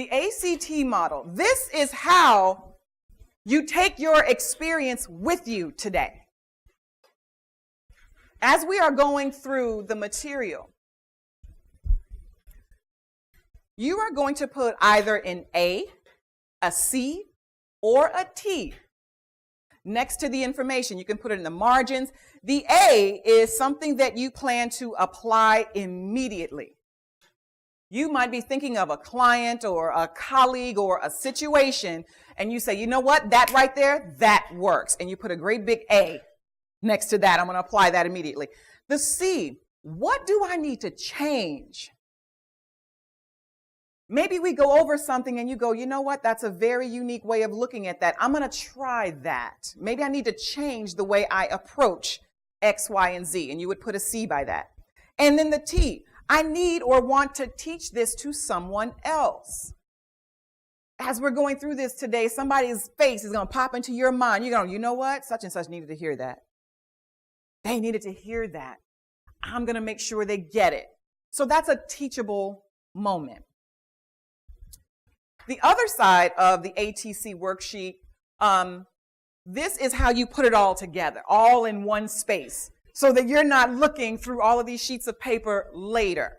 The ACT model. This is how you take your experience with you today. As we are going through the material, you are going to put either an A, a C, or a T next to the information. You can put it in the margins. The A is something that you plan to apply immediately. You might be thinking of a client or a colleague or a situation, and you say, you know what, that right there, that works. And you put a great big A next to that. I'm going to apply that immediately. The C, what do I need to change? Maybe we go over something and you go, you know what, that's a very unique way of looking at that. I'm going to try that. Maybe I need to change the way I approach X, Y, and Z. And you would put a C by that. And then the T, I need or want to teach this to someone else. As we're going through this today, somebody's face is going to pop into your mind. You're going, you know what, such and such needed to hear that. They needed to hear that. I'm going to make sure they get it. So that's a teachable moment. The other side of the ATC worksheet, this is how you put it all together, all in one space, so that you're not looking through all of these sheets of paper later.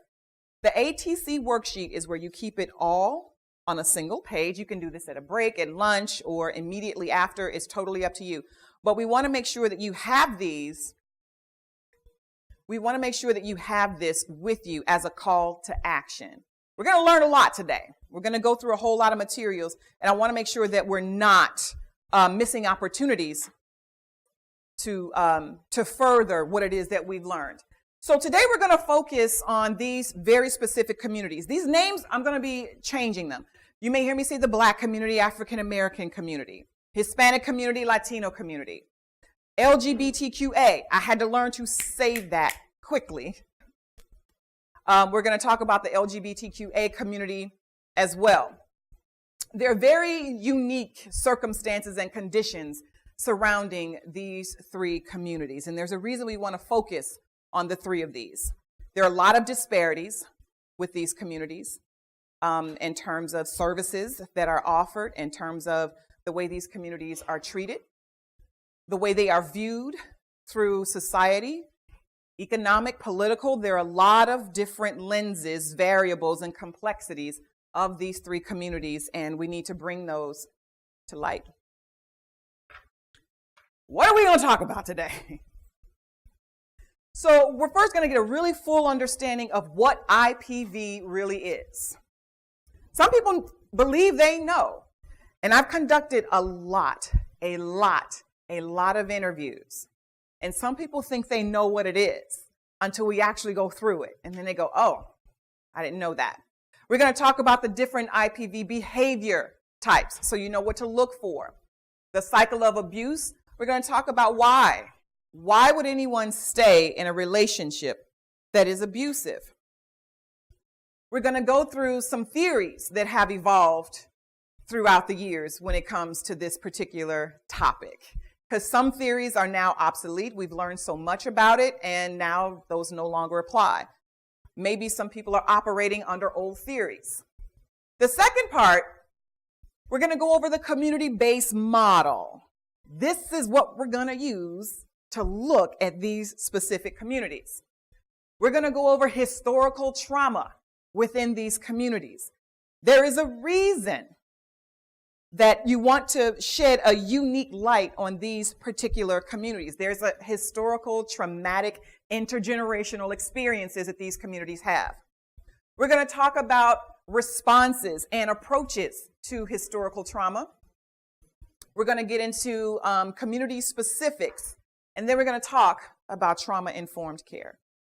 The ATC worksheet is where you keep it all on a single page. You can do this at a break, at lunch, or immediately after. It's totally up to you. But we want to make sure that you have these. We want to make sure that you have this with you as a call to action. We're going to learn a lot today. We're going to go through a whole lot of materials, and I want to make sure that we're not missing opportunities to further what it is that we've learned. So today we're going to focus on these very specific communities. These names, I'm going to be changing them. You may hear me say the Black community, African American community, Hispanic community, Latino community, LGBTQA. I had to learn to say that quickly. We're going to talk about the LGBTQA community as well. There are very unique circumstances and conditions surrounding these three communities, and there's a reason we want to focus on the three of these. There are a lot of disparities with these communities in terms of services that are offered, in terms of the way these communities are treated, the way they are viewed through society, economic, political. There are a lot of different lenses, variables, and complexities of these three communities, and we need to bring those to light. What are we going to talk about today? So we're first going to get a really full understanding of what IPV really is. Some people believe they know, and I've conducted a lot of interviews. And some people think they know what it is until we actually go through it. And then they go, oh, I didn't know that. We're going to talk about the different IPV behavior types, so you know what to look for. The cycle of abuse, we're going to talk about why. Why would anyone stay in a relationship that is abusive? We're going to go through some theories that have evolved throughout the years when it comes to this particular topic. Because some theories are now obsolete. We've learned so much about it, and now those no longer apply. Maybe some people are operating under old theories. The second part, we're going to go over the community-based model. This is what we're going to use to look at these specific communities. We're going to go over historical trauma within these communities. There is a reason that you want to shed a unique light on these particular communities. There's a historical, traumatic, intergenerational experiences that these communities have. We're going to talk about responses and approaches to historical trauma. We're going to get into community specifics, and then we're going to talk about trauma-informed care.